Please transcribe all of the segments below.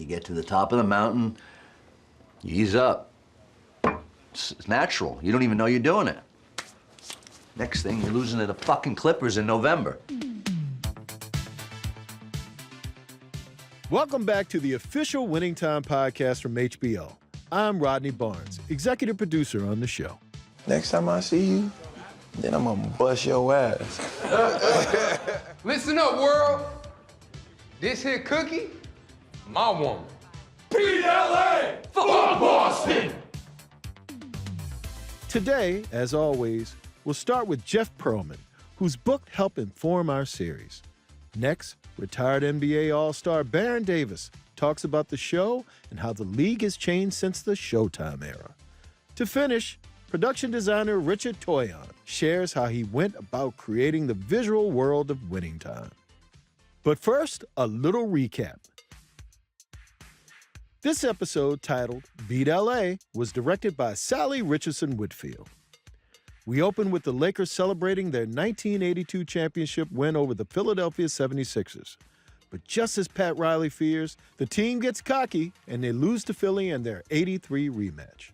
get to the top of the mountain, you ease up. It's natural. You don't even know you're doing it. Next thing, you're losing to the fucking Clippers in November. Welcome back to the official Winning Time podcast from HBO. I'm Rodney Barnes, executive producer on the show. Next time I see you, then I'm gonna bust your ass. Listen up, world. This here cookie, my woman. PLA for Boston! Today, as always, we'll start with Jeff Pearlman, whose book helped inform our series. Next, retired NBA All-Star Baron Davis talks about the show and how the league has changed since the Showtime era. To finish, production designer Richard Tonyon shares how he went about creating the visual world of Winning Time. But first, a little recap. This episode, titled Beat LA, was directed by Sally Richardson Whitfield. We open with the Lakers celebrating their 1982 championship win over the Philadelphia 76ers. But just as Pat Riley fears, the team gets cocky and they lose to Philly in their 83 rematch.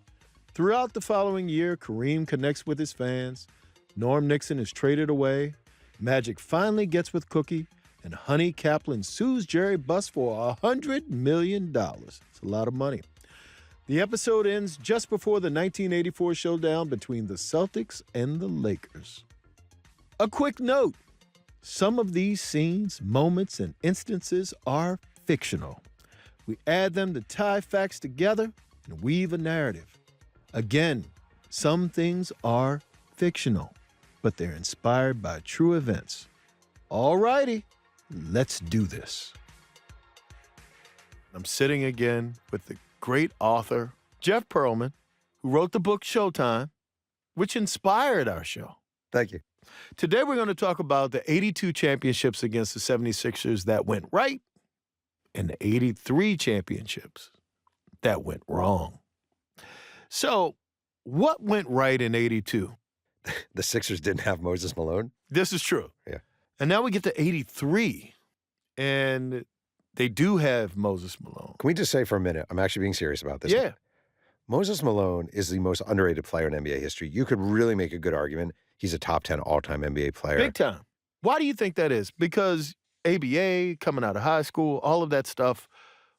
Throughout the following year, Kareem connects with his fans, Norm Nixon is traded away, Magic finally gets with Cookie, and Honey Kaplan sues Jerry Buss for $100 million. It's a lot of money. The episode ends just before the 1984 showdown between the Celtics and the Lakers. A quick note, some of these scenes, moments, and instances are fictional. We add them to tie facts together and weave a narrative. Again, some things are fictional, but they're inspired by true events. All righty, let's do this. I'm sitting again with the great author, Jeff Pearlman, who wrote the book Showtime, which inspired our show. Thank you. Today, we're going to talk about the 82 championships against the 76ers that went right and the 83 championships that went wrong. So, what went right in 82? The Sixers didn't have Moses Malone. This is true. Yeah. And now we get to 83, and they do have Moses Malone. Can we just say for a minute, I'm actually being serious about this. Yeah. Moses Malone is the most underrated player in NBA history. You could really make a good argument. He's a top 10 all-time NBA player. Big time. Why do you think that is? Because ABA, coming out of high school, all of that stuff.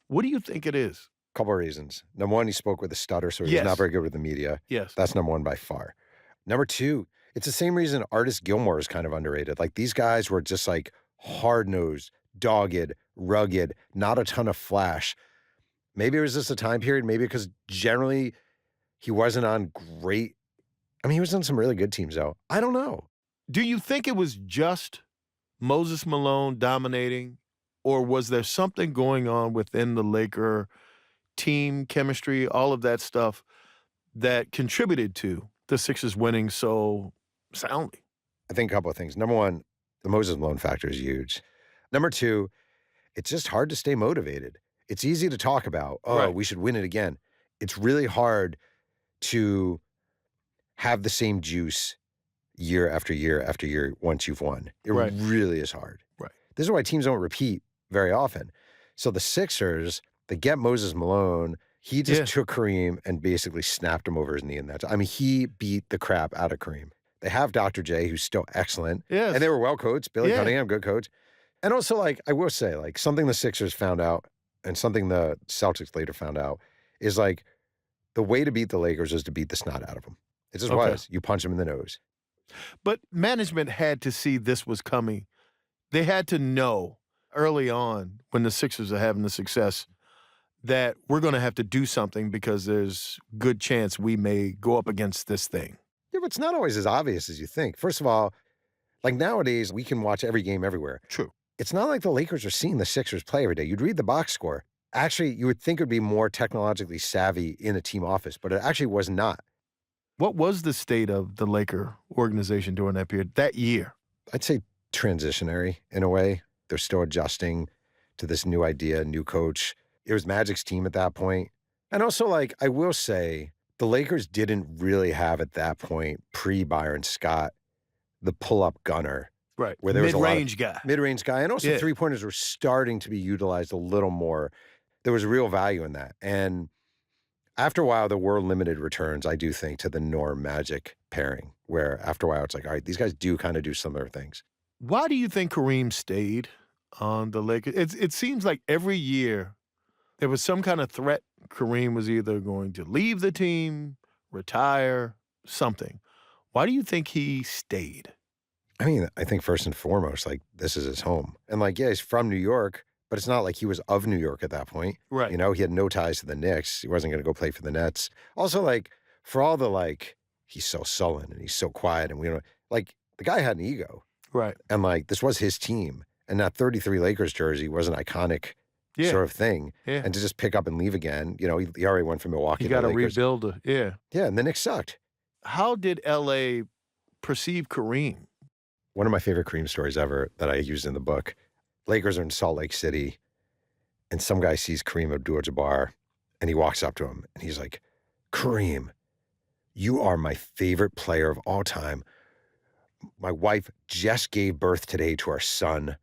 What do you think it is? Couple of reasons. Number one, he spoke with a stutter, so he's Yes. not very good with the media. Yes. That's number one by far. Number two, it's the same reason Artis Gilmore is kind of underrated. Like, these guys were just like hard-nosed, dogged, rugged, not a ton of flash. Maybe it was just a time period, maybe because generally he wasn't on great. I mean, he was on some really good teams, though. I don't know. Do you think it was just Moses Malone dominating, or was there something going on within the Laker team chemistry, all of that stuff, that contributed to the Sixers winning so soundly? I think a couple of things. Number one, the Moses Malone factor is huge. Number two, it's just hard to stay motivated. It's easy to talk about, Right. we should win it again. It's really hard to have the same juice year after year after year once you've won. It Right. really is hard. Right. This is why teams don't repeat very often. So the Sixers, they get Moses Malone. He just took Kareem and basically snapped him over his knee in that. I mean, he beat the crap out of Kareem. They have Dr. J, who's still excellent. Yes. And they were well coached. Billy Yeah. Cunningham, good coach. And also, like, I will say, like, something the Sixers found out and something the Celtics later found out is, like, the way to beat the Lakers is to beat the snot out of them. It just Okay. was. You punch them in the nose. But management had to see this was coming. They had to know early on, when the Sixers are having the success, that we're going to have to do something because there's good chance we may go up against this thing. Yeah, but it's not always as obvious as you think. First of all, like, nowadays, we can watch every game everywhere. True. It's not like the Lakers are seeing the Sixers play every day. You'd read the box score. Actually, you would think it would be more technologically savvy in a team office, but it actually was not. What was the state of the Laker organization during that period, that year? I'd say transitionary in a way. They're still adjusting to this new idea, new coach. It was Magic's team at that point. And also, like, I will say, the Lakers didn't really have at that point, pre-Byron Scott, the pull-up gunner. Right. Where there was a lot of mid-range guy. Mid-range guy. And also Yeah. three-pointers were starting to be utilized a little more. there was real value in that. And after a while, there were limited returns, I do think, to the Norm Magic pairing, where after a while, it's like, all right, these guys do kind of do similar things. Why do you think Kareem stayed on the Lakers? It seems like every year there was some kind of threat. Kareem was either going to leave the team, retire, something. Why do you think he stayed? I mean, I think first and foremost, like, this is his home. And like, yeah, he's from New York, but it's not like he was of New York at that point. Right. You know, he had no ties to the Knicks. He wasn't going to go play for the Nets. Also, like, for all the, like, he's so sullen and he's so quiet and we don't, like, the guy had an ego. Right. And like, this was his team. And that 33 Lakers jersey was an iconic sort of thing. Yeah. And to just pick up and leave again, you know, he already went from Milwaukee You to got to Lakers. rebuild. Yeah. Yeah, and the Knicks sucked. How did L.A. perceive Kareem? One of my favorite Kareem stories ever that I used in the book, Lakers are in Salt Lake City, and some guy sees Kareem Abdul-Jabbar, and he walks up to him, and he's like, Kareem, you are my favorite player of all time. My wife just gave birth today to our son.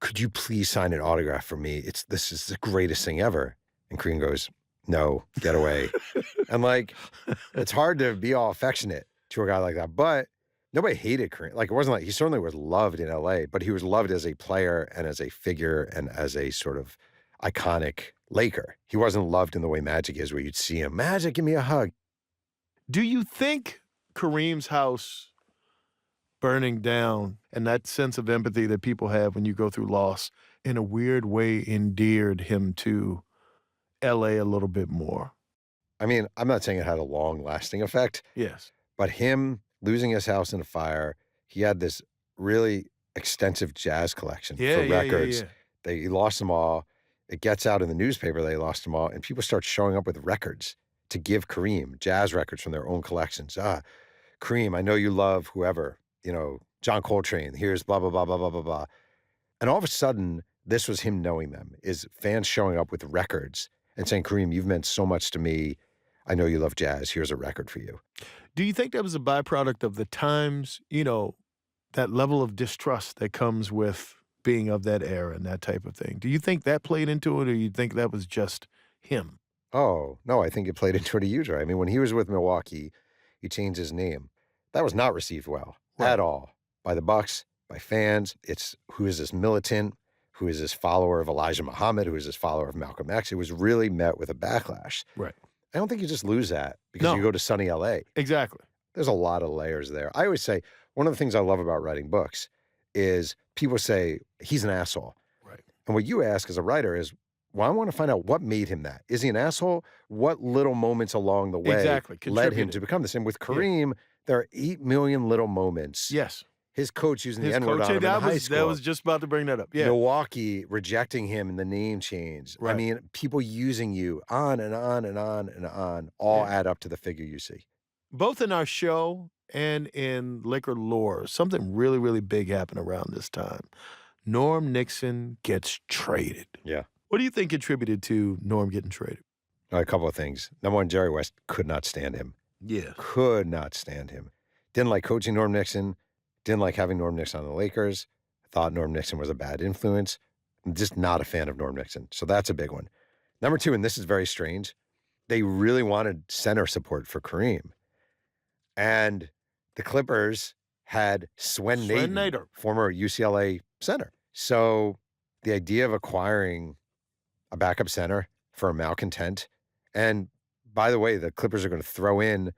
Could you please sign an autograph for me? This is the greatest thing ever. And Kareem goes, no, get away. And like, it's hard to be all affectionate to a guy like that, but nobody hated Kareem. Like, it wasn't like, he certainly was loved in LA, but he was loved as a player and as a figure and as a sort of iconic Laker. He wasn't loved in the way Magic is, where you'd see him, Magic, give me a hug. Do you think Kareem's house burning down and that sense of empathy that people have when you go through loss in a weird way endeared him to LA a little bit more? I mean, I'm not saying it had a long-lasting effect. Yes. But him losing his house in a fire, he had this really extensive jazz collection for records. He lost them all. It gets out in the newspaper they lost them all, and people start showing up with records to give Kareem, jazz records from their own collections. Kareem, I know you love whoever, you know, John Coltrane, here's blah, blah, blah, blah, blah, blah, blah. And all of a sudden, this was him knowing them, is fans showing up with records and saying, Kareem, you've meant so much to me. I know you love jazz. Here's a record for you. Do you think that was a byproduct of the times, you know, that level of distrust that comes with being of that era and that type of thing? Do you think that played into it, or you think that was just him? Oh, no, I think it played into it a huge way. I mean, when he was with Milwaukee, he changed his name. That was not received well at all by the Bucks, by fans. It's, who is this militant? Who is this follower of Elijah Muhammad? Who is this follower of Malcolm X? It was really met with a backlash. Right. I don't think you just lose that because you go to sunny LA. Exactly. There's a lot of layers there. I always say, one of the things I love about writing books is people say, he's an asshole. Right. And what you ask as a writer is, well, I want to find out what made him that. Is he an asshole? What little moments along the way led him to become the same? With Kareem, there are 8 million little moments. Yes. His coach using the N-word on him in high school. That was just about to bring that up. Yeah. Milwaukee rejecting him in the name change. Right. I mean, people using you on and on and on and on all add up to the figure you see. Both in our show and in Laker lore, something really, really big happened around this time. Norm Nixon gets traded. Yeah. What do you think contributed to Norm getting traded? A couple of things. Number one, Jerry West could not stand him. Yeah. Could not stand him. Didn't like coaching Norm Nixon. Didn't like having Norm Nixon on the Lakers. Thought Norm Nixon was a bad influence. I'm just not a fan of Norm Nixon. So that's a big one. Number two, and this is very strange, they really wanted center support for Kareem. And the Clippers had Swen Nater, former UCLA center. So the idea of acquiring a backup center for a malcontent, and by the way, the Clippers are going to throw in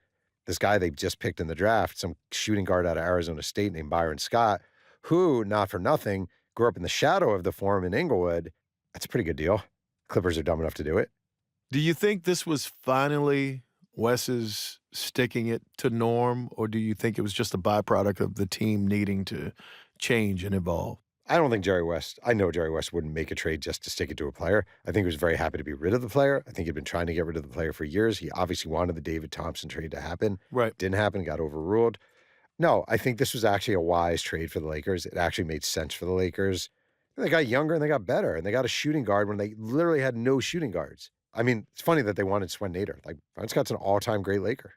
this guy they just picked in the draft, some shooting guard out of Arizona State named Byron Scott, who, not for nothing, grew up in the shadow of the Forum in Inglewood. That's a pretty good deal. Clippers are dumb enough to do it. Do you think this was finally Wes's sticking it to Norm, or do you think it was just a byproduct of the team needing to change and evolve? I don't think Jerry West, I know Jerry West wouldn't make a trade just to stick it to a player. I think he was very happy to be rid of the player. I think he'd been trying to get rid of the player for years. He obviously wanted the David Thompson trade to happen. Right. Didn't happen, got overruled. No, I think this was actually a wise trade for the Lakers. It actually made sense for the Lakers. And they got younger and they got better, and they got a shooting guard when they literally had no shooting guards. I mean, it's funny that they wanted Swen Nater. Like, Byron Scott's an all-time great Laker.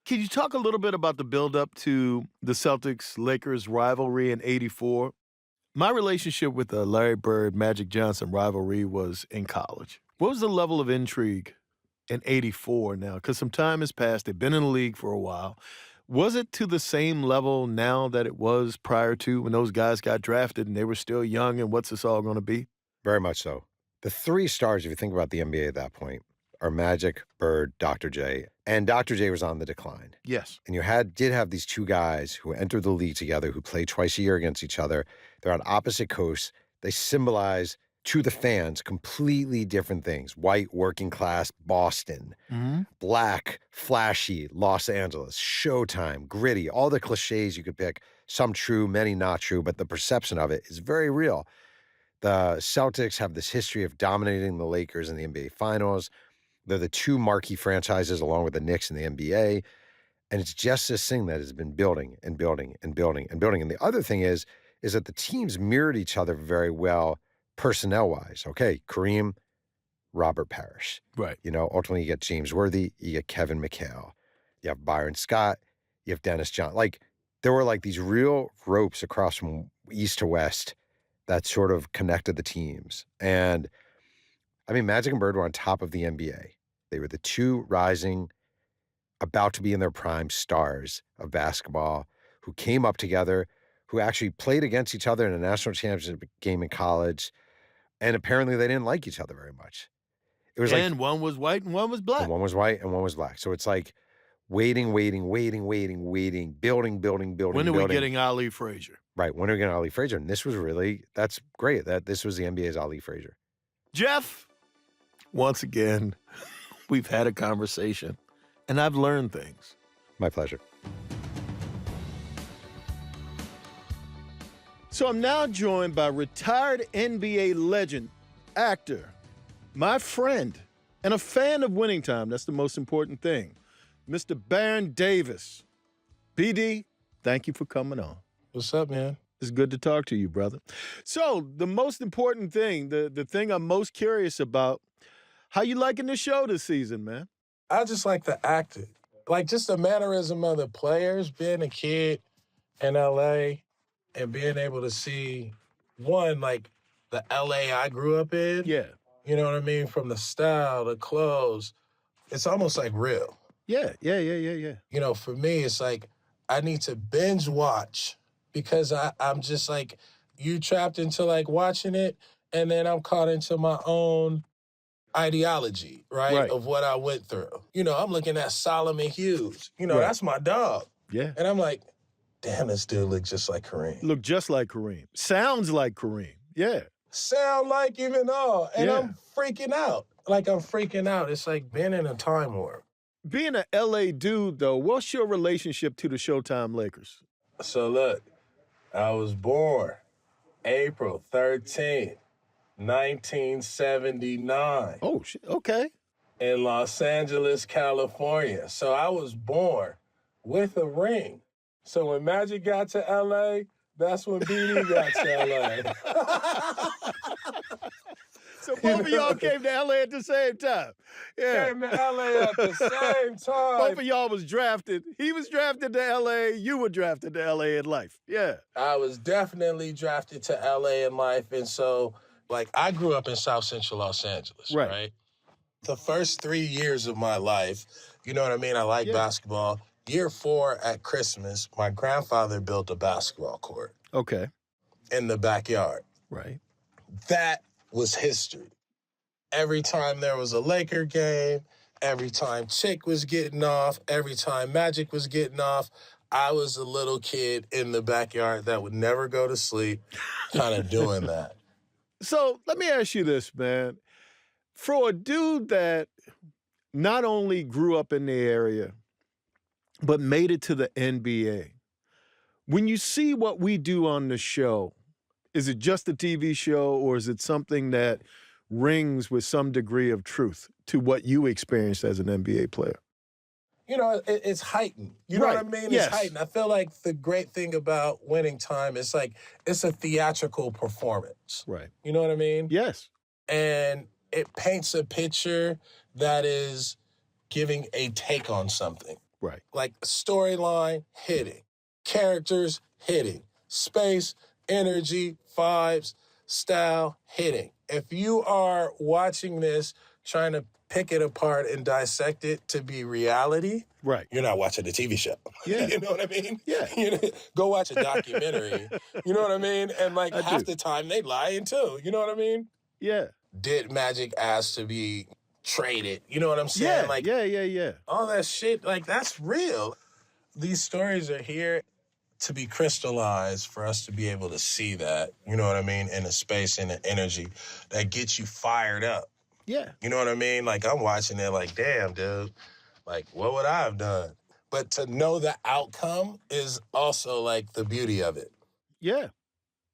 Can you talk a little bit about the buildup to the Celtics-Lakers rivalry in '84? My relationship with the Larry Bird, Magic Johnson rivalry was in college. What was the level of intrigue in 84 now? Because some time has passed. They've been in the league for a while. Was it to the same level now that it was prior to when those guys got drafted and they were still young, and what's this all going to be? Very much so. The three stars, if you think about the NBA at that point, are Magic, Bird, Dr. J. And Dr. J was on the decline. Yes. And you did have these two guys who entered the league together, who played twice a year against each other. They're on opposite coasts. They symbolize, to the fans, completely different things. White, working class, Boston. Mm-hmm. Black, flashy, Los Angeles. Showtime, gritty. All the cliches you could pick. Some true, many not true, but the perception of it is very real. The Celtics have this history of dominating the Lakers in the NBA Finals. They're the two marquee franchises along with the Knicks in the NBA. And it's just this thing that has been building and building and building and building. And the other thing is that the teams mirrored each other very well personnel-wise. Okay, Kareem, Robert Parrish. Right. You know, ultimately you get James Worthy, you get Kevin McHale. You have Byron Scott, you have Dennis John. Like, there were like these real ropes across from east to west that sort of connected the teams. And I mean, Magic and Bird were on top of the NBA. They were the two rising, about to be in their prime stars of basketball who came up together, who actually played against each other in a national championship game in college. And apparently they didn't like each other very much. It was and one was white and one was black. And one was white and one was black. So it's like waiting, building. When are we getting Ali Frazier? Right. When are we getting Ali Frazier? And this was really, that's great that this was the NBA's Ali Frazier. Jeff, once again, we've had a conversation, and I've learned things. My pleasure. So I'm now joined by retired NBA legend, actor, my friend, and a fan of Winning Time. That's the most important thing. Mr. Baron Davis. BD, thank you for coming on. What's up, man? It's good to talk to you, brother. So the most important thing, the thing I'm most curious about, how you liking the show this season, man? I just like the acting. Like, just the mannerism of the players, being a kid in L.A., and being able to see, one, like, the L.A. I grew up in. Yeah. You know what I mean? From the style, the clothes. It's almost like real. Yeah. You know, for me, it's like I need to binge watch because I'm just like, you trapped into, like, watching it, and then I'm caught into my own ideology, right? Of what I went through. You know, I'm looking at Solomon Hughes. You know, that's my dog. Yeah. And I'm like, damn, this dude looks just like Kareem. Look just like Kareem. Sounds like Kareem. Yeah. Sound like him and all. And I'm freaking out. Like, I'm freaking out. It's like being in a time warp. Being an L.A. dude, though, what's your relationship to the Showtime Lakers? So, look, I was born April 13th, 1979. Oh, shit. Okay. In Los Angeles, California. So I was born with a ring. So when Magic got to L.A., that's when BD got to L.A. So both of y'all came to L.A. at the same time. Yeah. Came to L.A. at the same time. Both of y'all was drafted. He was drafted to L.A. You were drafted to L.A. in life. Yeah. I was definitely drafted to L.A. in life. And so, like, I grew up in South Central Los Angeles, right? The first 3 years of my life, you know what I mean? I like basketball. Year 4 at Christmas, my grandfather built a basketball court. Okay. In the backyard. Right. That was history. Every time there was a Laker game, every time Chick was getting off, every time Magic was getting off, I was a little kid in the backyard that would never go to sleep, kind of doing that. So let me ask you this, man. For a dude that not only grew up in the area, but made it to the NBA, when you see what we do on the show, is it just a TV show or is it something that rings with some degree of truth to what you experienced as an NBA player? You know, it's heightened. You know what I mean? It's heightened. I feel like the great thing about Winning Time is like it's a theatrical performance. Right. You know what I mean? Yes. And it paints a picture that is giving a take on something. Right. Like storyline hitting, characters hitting, space, energy, vibes, style hitting. If you are watching this, trying to pick it apart and dissect it to be reality, Right. you're not watching a TV show. Yeah. You know what I mean? Yeah. Go watch a documentary. You know what I mean? And like I half do. the time they lying too. You know what I mean? Yeah. Did Magic ask to be traded? You know what I'm saying? Yeah. Yeah. All that shit, like that's real. These stories are here to be crystallized for us to be able to see that, you know what I mean, in a space and an energy that gets you fired up. Yeah. You know what I mean? Like, I'm watching it like, damn, dude, like, what would I have done? But to know the outcome is also, like, the beauty of it. Yeah.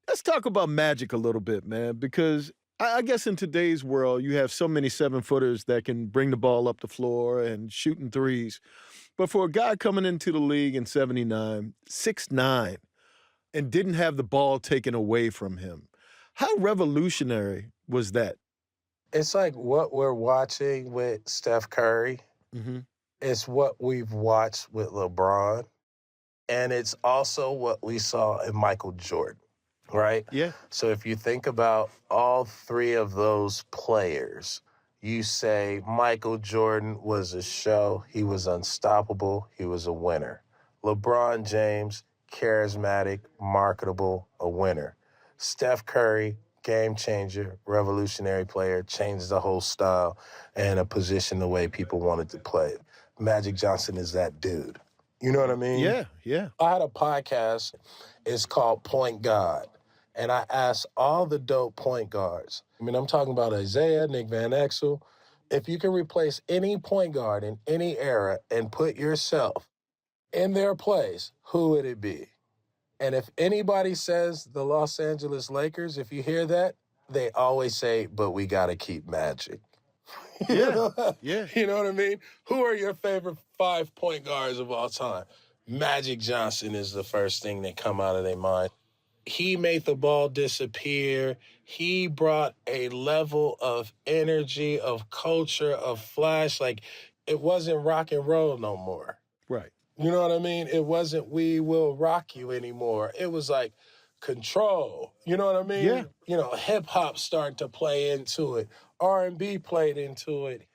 Let's talk about Magic a little bit, man, because I guess in today's world, you have so many 7-footers that can bring the ball up the floor and shooting threes. But for a guy coming into the league in 79, 6'9", and didn't have the ball taken away from him, how revolutionary was that? It's like what we're watching with Steph Curry. Mm-hmm. It's what we've watched with LeBron. And it's also what we saw in Michael Jordan, right? Yeah. So if you think about all three of those players, you say Michael Jordan was a show. He was unstoppable. He was a winner. LeBron James, charismatic, marketable, a winner. Steph Curry, game changer, revolutionary player, changed the whole style and a position the way people wanted to play it. Magic Johnson is that dude. You know what I mean? Yeah. I had a podcast. It's called Point God. And I asked all the dope point guards. I mean, I'm talking about Isaiah, Nick Van Exel. If you can replace any point guard in any era and put yourself in their place, who would it be? And if anybody says the Los Angeles Lakers, if you hear that, they always say, but we got to keep Magic. Yeah. You know what I mean? Who are your favorite 5 point guards of all time? Magic Johnson is the first thing that come out of their mind. He made the ball disappear. He brought a level of energy, of culture, of flash. Like, it wasn't rock and roll no more. Right. You know what I mean? It wasn't we will rock you anymore. It was like control. You know what I mean? Yeah. You know, hip-hop started to play into it. R&B played into it.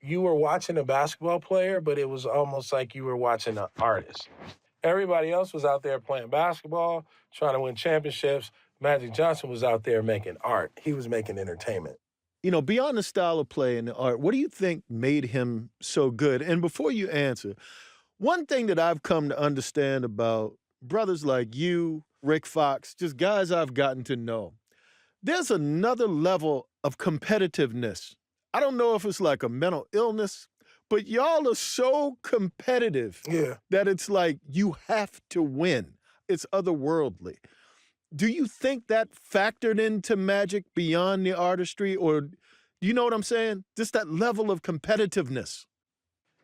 You were watching a basketball player, but it was almost like you were watching an artist. Everybody else was out there playing basketball, trying to win championships. Magic Johnson was out there making art. He was making entertainment. You know, beyond the style of play and the art, what do you think made him so good? And before you answer, one thing that I've come to understand about brothers like you, Rick Fox, just guys I've gotten to know, there's another level of competitiveness. I don't know if it's like a mental illness, but y'all are so competitive that it's like you have to win. It's otherworldly. Do you think that factored into Magic beyond the artistry, or do you know what I'm saying? Just that level of competitiveness.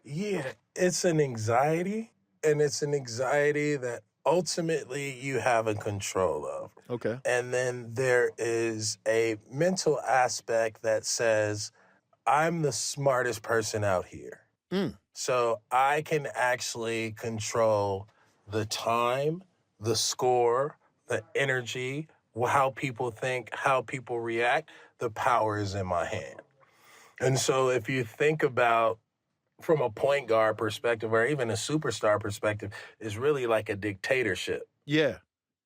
Yeah, it's an anxiety, and it's an anxiety that ultimately you have a control of. Okay. And then there is a mental aspect that says, I'm the smartest person out here. So I can actually control the time, the score, the energy, how people think, how people react. The power is in my hand. And so if you think about from a point guard perspective or even a superstar perspective, it's really like a dictatorship. Yeah,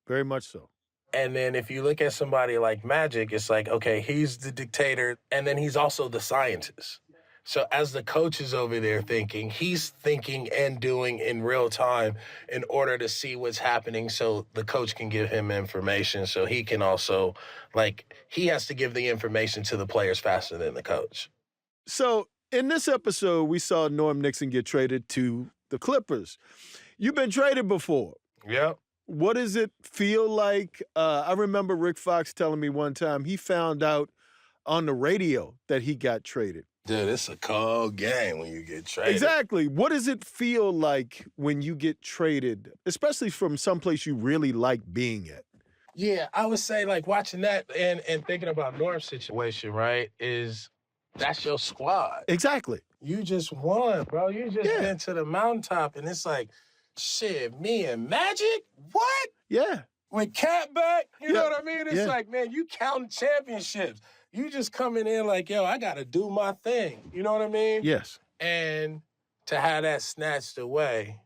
very much so. And then if you look at somebody like Magic, it's like, okay, he's the dictator, and then he's also the scientist. So as the coach is over there thinking, he's thinking and doing in real time in order to see what's happening so the coach can give him information so he can also, like, he has to give the information to the players faster than the coach. So in this episode, we saw Norm Nixon get traded to the Clippers. You've been traded before. Yep. What does it feel like? I remember Rick Fox telling me one time he found out on the radio that he got traded. Dude, it's a cold game when you get traded. Exactly. What does it feel like when you get traded, especially from someplace you really like being at? Yeah, I would say, like, watching that and thinking about Norm's situation, right, is that's your squad. Exactly. You just won, bro. You just been to the mountaintop, and it's like, shit, me and Magic? What? Yeah. With Cat back? You know what I mean? It's Yeah. like, man, you counting championships. You just coming in like, yo, I got to do my thing. You know what I mean? Yes. And to have that snatched away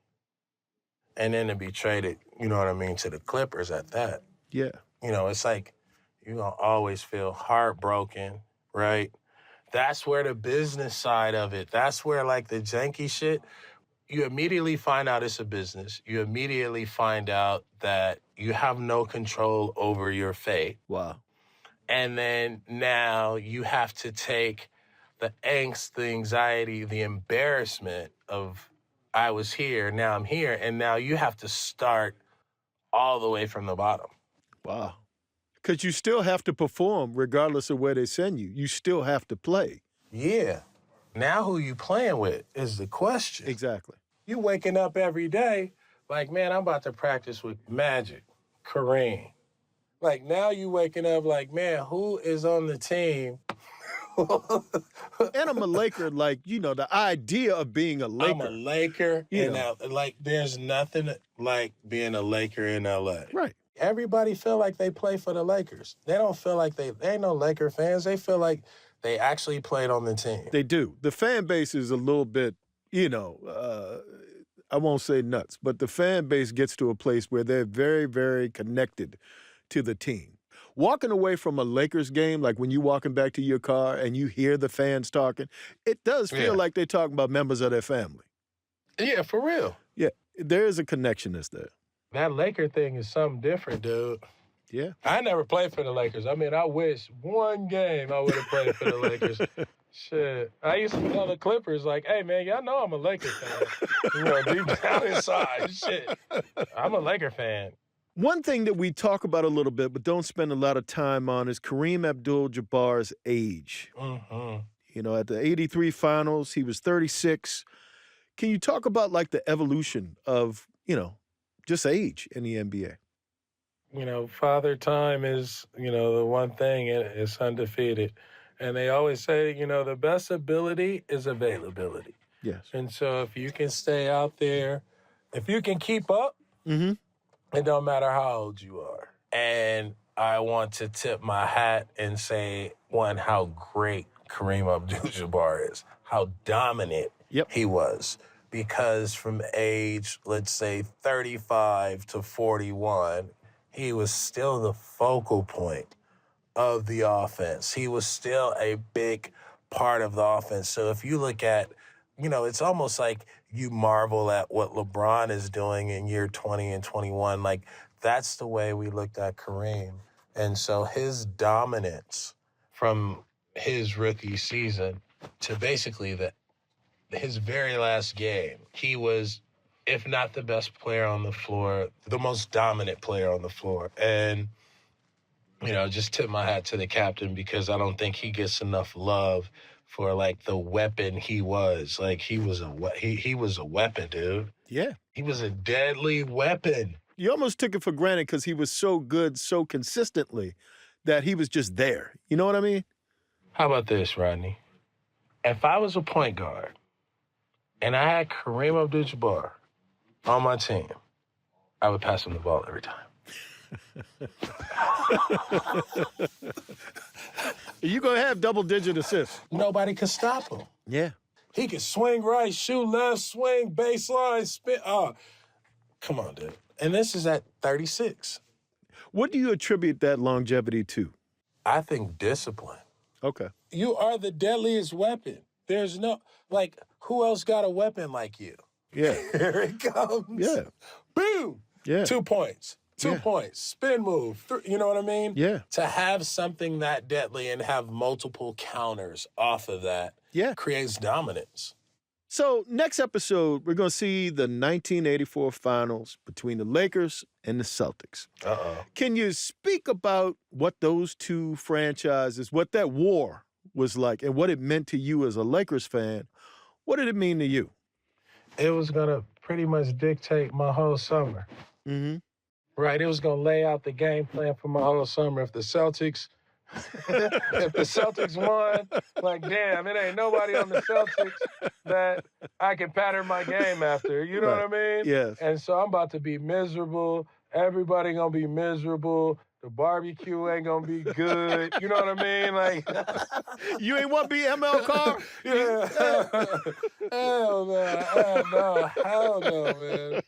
and then to be traded, you know what I mean, to the Clippers at that. Yeah. You know, it's like you're going to always feel heartbroken, right? That's where the business side of it, that's where like the janky shit, you immediately find out it's a business. You immediately find out that you have no control over your fate. Wow. And then now you have to take the angst, the anxiety, the embarrassment of I was here, now I'm here, and now you have to start all the way from the bottom. Wow. Because you still have to perform regardless of where they send you. You still have to play. Yeah. Now who you playing with is the question. Exactly. You waking up every day like, man, I'm about to practice with Magic, Kareem. Like, now you waking up like, man, who is on the team? And I'm a Laker, like, you know, the idea of being a Laker. I'm a Laker. Yeah. And like, there's nothing like being a Laker in L.A. Right. Everybody feel like they play for the Lakers. They don't feel like they ain't no Laker fans. They feel like they actually played on the team. They do. The fan base is a little bit, you know, I won't say nuts, but the fan base gets to a place where they're very, very connected to the team. Walking away from a Lakers game, like when you're walking back to your car and you hear the fans talking, it does feel like they're talking about members of their family. Yeah, for real. Yeah, there is a connection that's there. That Laker thing is something different, dude. Yeah. I never played for the Lakers. I mean, I wish one game I would have played for the Lakers. Shit. I used to tell the Clippers, like, hey, man, y'all know I'm a Laker fan. You know, deep down inside, shit. I'm a Laker fan. One thing that we talk about a little bit but don't spend a lot of time on is Kareem Abdul-Jabbar's age. Mm-hmm. You know, at the 83 finals, he was 36. Can you talk about, like, the evolution of, you know, just age in the NBA? You know, father time is, you know, the one thing, and it's undefeated. And they always say, you know, the best ability is availability. Yes. And so if you can stay out there, if you can keep up, Mm-hmm. it don't matter how old you are. And I want to tip my hat and say, one, how great Kareem Abdul-Jabbar is, how dominant he was. Because from age, let's say, 35 to 41, he was still the focal point of the offense. He was still a big part of the offense. So if you look at, you know, it's almost like you marvel at what LeBron is doing in year 20 and 21. Like, that's the way we looked at Kareem. And so his dominance from his rookie season to basically his very last game, he was, if not the best player on the floor, the most dominant player on the floor. And, you know, just tip my hat to the captain because I don't think he gets enough love for, like, the weapon he was. Like, he was a weapon, dude. Yeah. He was a deadly weapon. You almost took it for granted because he was so good so consistently that he was just there. You know what I mean? How about this, Rodney? If I was a point guard and I had Kareem Abdul-Jabbar on my team, I would pass him the ball every time. You're going to have double-digit assists. Nobody could stop him. Yeah. He could swing right, shoot left, swing, baseline, spin. Oh, come on, dude. And this is at 36. What do you attribute that longevity to? I think discipline. Okay. You are the deadliest weapon. There's no, like, who else got a weapon like you? Yeah. Here it comes. Yeah. Boom. Yeah. 2 points. 2 points. Spin move. You know what I mean? Yeah. To have something that deadly and have multiple counters off of that creates dominance. So next episode, we're going to see the 1984 finals between the Lakers and the Celtics. Uh-oh. Can you speak about what those two franchises, what that war was like and what it meant to you as a Lakers fan? What did it mean to you? It was going to pretty much dictate my whole summer. Mm-hmm. Right, it was going to lay out the game plan for my whole summer. If the Celtics won, like, damn, it ain't nobody on the Celtics that I can pattern my game after. You know what I mean? Yes. And so I'm about to be miserable. Everybody going to be miserable. The barbecue ain't gonna be good. You know what I mean? Like, You ain't want to be ML Carr? yeah. Hell no, man.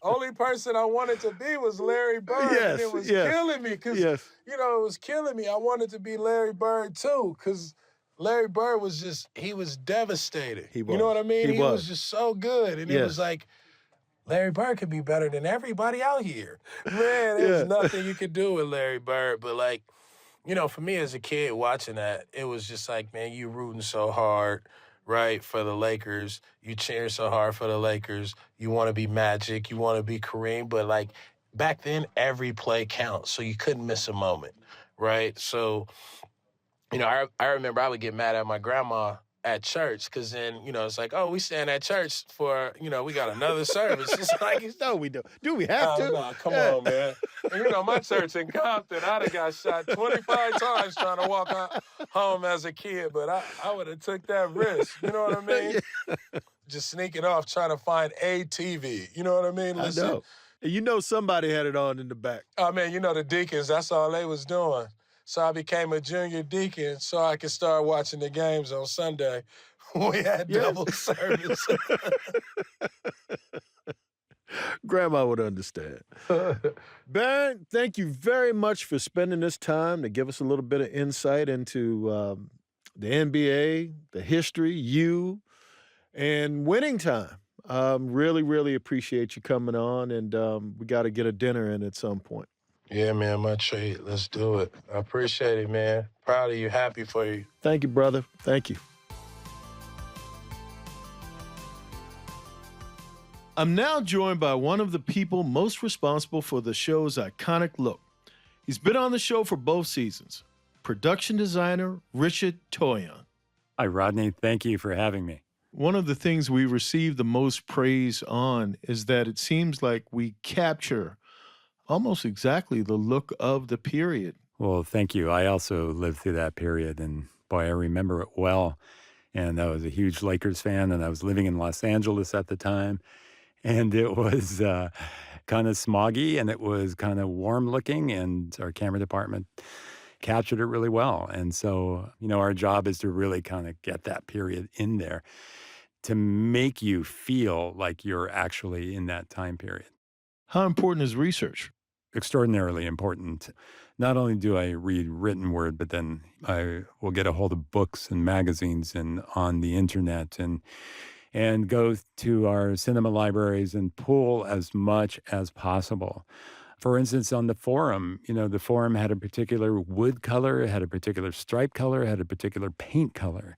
Only person I wanted to be was Larry Bird, and it was killing me because, it was killing me. I wanted to be Larry Bird too because Larry Bird was he was devastating. He was. You know what I mean? He was just so good, and it was like, Larry Bird could be better than everybody out here. Man, there's nothing you could do with Larry Bird. But, like, for me as a kid watching that, it was just like, man, you rooting so hard, right, for the Lakers. You cheer so hard for the Lakers. You want to be Magic. You want to be Kareem. But, like, back then, every play counts, so you couldn't miss a moment, right? So, I remember I would get mad at my grandma at church, because then, it's like, oh, we stand at church for, we got another service. It's like, no, we don't. Do we have to? No, come on, man. And, my church in Compton, I'd have got shot 25 times trying to walk home as a kid, but I would have took that risk. You know what I mean? Just sneaking off, trying to find a TV. You know what I mean? Listen, I know. Somebody had it on in the back. Oh, man, the deacons, that's all they was doing. So I became a junior deacon so I could start watching the games on Sunday. We had double service. Grandma would understand. Baron, thank you very much for spending this time to give us a little bit of insight into the NBA, the history, you, and winning time. Really, really appreciate you coming on, and we got to get a dinner in at some point. Yeah, man, my treat. Let's do it. I appreciate it, man. Proud of you. Happy for you. Thank you, brother. Thank you. I'm now joined by one of the people most responsible for the show's iconic look. He's been on the show for both seasons. Production designer Richard Tonyon. Hi, Rodney. Thank you for having me. One of the things we receive the most praise on is that it seems like we capture almost exactly the look of the period. Well, thank you. I also lived through that period, and boy, I remember it well. And I was a huge Lakers fan, and I was living in Los Angeles at the time. And it was kind of smoggy, and it was kind of warm looking, and our camera department captured it really well. And so, our job is to really kind of get that period in there to make you feel like you're actually in that time period. How important is research? Extraordinarily important. Not only do I read written word, but then I will get a hold of books and magazines and on the internet and go to our cinema libraries and pull as much as possible. For instance, on the Forum, the Forum had a particular wood color, it had a particular stripe color, it had a particular paint color.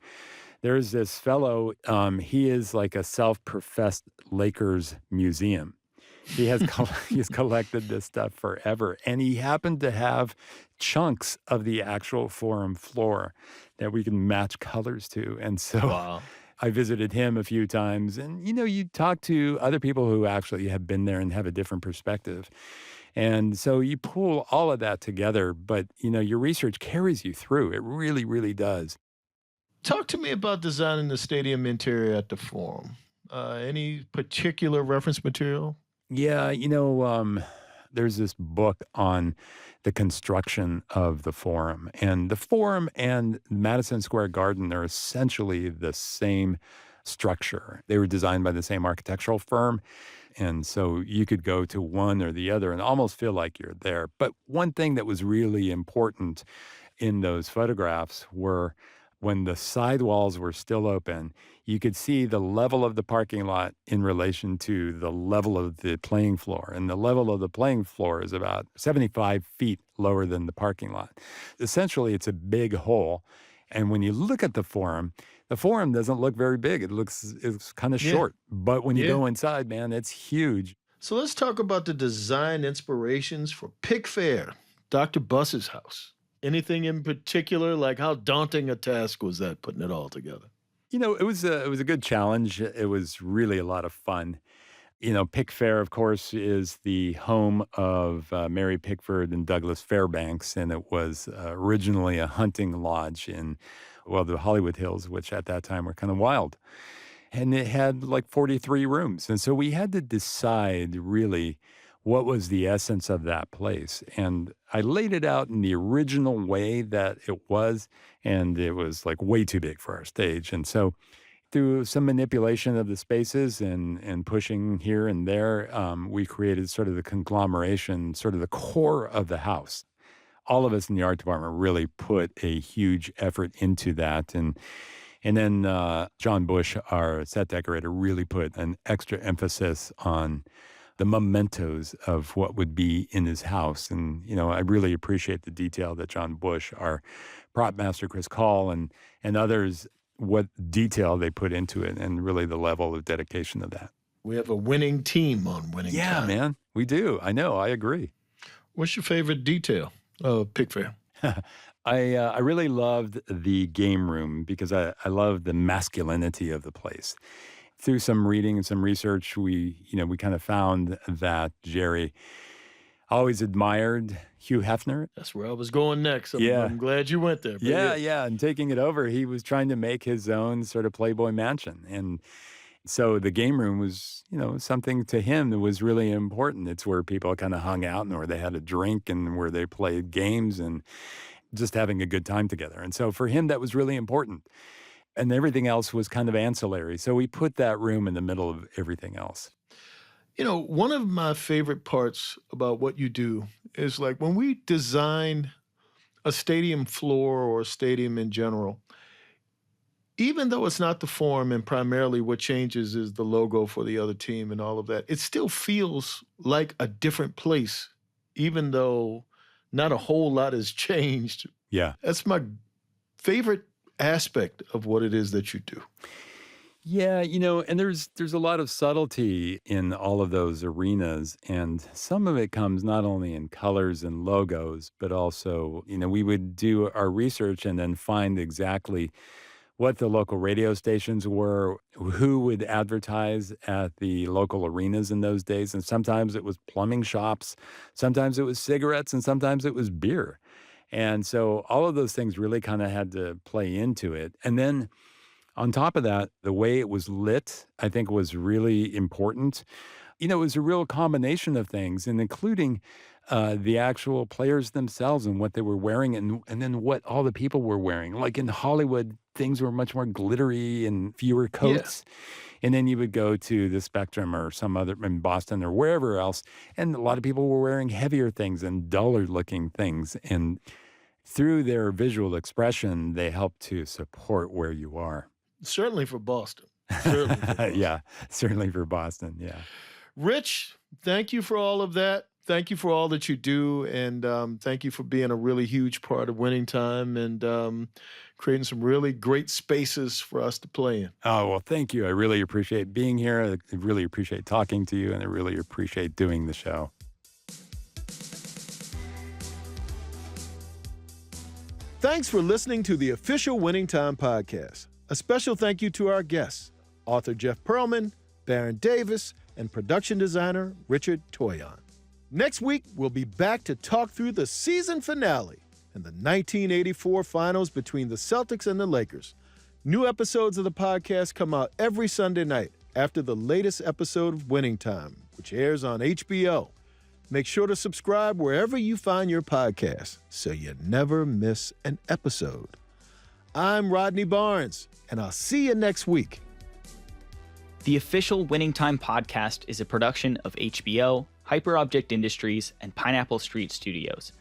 There's this fellow, he is like a self-professed Lakers museum. He's collected this stuff forever. And he happened to have chunks of the actual Forum floor that we can match colors to. And so I visited him a few times. And, you talk to other people who actually have been there and have a different perspective. And so you pull all of that together. But, your research carries you through. It really, really does. Talk to me about designing the stadium interior at the Forum. Any particular reference material? Yeah, there's this book on the construction of the Forum. And the Forum and Madison Square Garden are essentially the same structure. They were designed by the same architectural firm. And so you could go to one or the other and almost feel like you're there. But one thing that was really important in those photographs were when the sidewalls were still open, you could see the level of the parking lot in relation to the level of the playing floor. And the level of the playing floor is about 75 feet lower than the parking lot. Essentially, it's a big hole. And when you look at the Forum doesn't look very big. It's kind of short. But when you go inside, man, it's huge. So let's talk about the design inspirations for Pickford, Dr. Buss's house. Anything in particular? Like, how daunting a task was that, putting it all together? It was a good challenge. It was really a lot of fun. Pickford, of course, is the home of Mary Pickford and Douglas Fairbanks, and it was originally a hunting lodge in, the Hollywood Hills, which at that time were kind of wild. And it had like 43 rooms. And so we had to decide really what was the essence of that place. And I laid it out in the original way that it was, and it was like way too big for our stage. And so through some manipulation of the spaces and pushing here and there, we created sort of the conglomeration, sort of the core of the house. All of us in the art department really put a huge effort into that. And then John Bush, our set decorator, really put an extra emphasis on the mementos of what would be in his house. And, I really appreciate the detail that John Bush, our prop master, Chris Call, and others, what detail they put into it and really the level of dedication of that. We have a winning team on Winning Time. Yeah, man, we do. I know, I agree. What's your favorite detail of Pickford? I really loved the game room because I love the masculinity of the place. Through some reading and some research, we kind of found that Jerry always admired Hugh Hefner. That's where I was going next. Yeah. I'm glad you went there. Yeah. And taking it over, he was trying to make his own sort of Playboy mansion. And so the game room was, something to him that was really important. It's where people kind of hung out and where they had a drink and where they played games and just having a good time together. And so for him, that was really important. And everything else was kind of ancillary. So we put that room in the middle of everything else. One of my favorite parts about what you do is like when we design a stadium floor or a stadium in general, even though it's not the form and primarily what changes is the logo for the other team and all of that, it still feels like a different place, even though not a whole lot has changed. Yeah. That's my favorite aspect of what it is that you do. Yeah, and there's a lot of subtlety in all of those arenas, and some of it comes not only in colors and logos, but also, we would do our research and then find exactly what the local radio stations were, who would advertise at the local arenas in those days, and sometimes it was plumbing shops, sometimes it was cigarettes, and sometimes it was beer. And so all of those things really kind of had to play into it. And then on top of that, the way it was lit, I think, was really important. It was a real combination of things, and including the actual players themselves and what they were wearing and then what all the people were wearing. Like in Hollywood, things were much more glittery and fewer coats. Yeah. And then you would go to the Spectrum or some other, in Boston or wherever else, and a lot of people were wearing heavier things and duller looking things. And through their visual expression, they help to support where you are. Certainly for Boston. Certainly for Boston. Yeah, certainly for Boston, yeah. Rich, thank you for all of that. Thank you for all that you do, and thank you for being a really huge part of Winning Time and creating some really great spaces for us to play in. Oh, well, thank you. I really appreciate being here. I really appreciate talking to you, and I really appreciate doing the show. Thanks for listening to the official Winning Time podcast. A special thank you to our guests, author Jeff Pearlman, Baron Davis, and production designer Richard Tonyon. Next week, we'll be back to talk through the season finale and the 1984 finals between the Celtics and the Lakers. New episodes of the podcast come out every Sunday night after the latest episode of Winning Time, which airs on HBO. Make sure to subscribe wherever you find your podcasts so you never miss an episode. I'm Rodney Barnes, and I'll see you next week. The official Winning Time podcast is a production of HBO, Hyperobject Industries, and Pineapple Street Studios.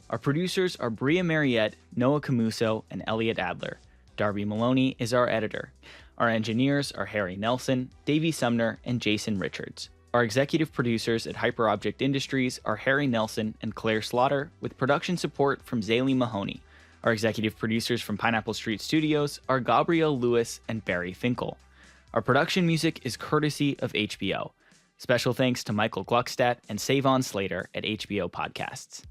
Our producers are Bria Mariette, Noah Camuso, and Elliot Adler. Darby Maloney is our editor. Our engineers are Harry Nelson, Davey Sumner, and Jason Richards. Our executive producers at Hyperobject Industries are Harry Nelson and Claire Slaughter, with production support from Zaylee Mahoney. Our executive producers from Pineapple Street Studios are Gabrielle Lewis and Barry Finkel. Our production music is courtesy of HBO. Special thanks to Michael Gluckstadt and Savon Slater at HBO Podcasts.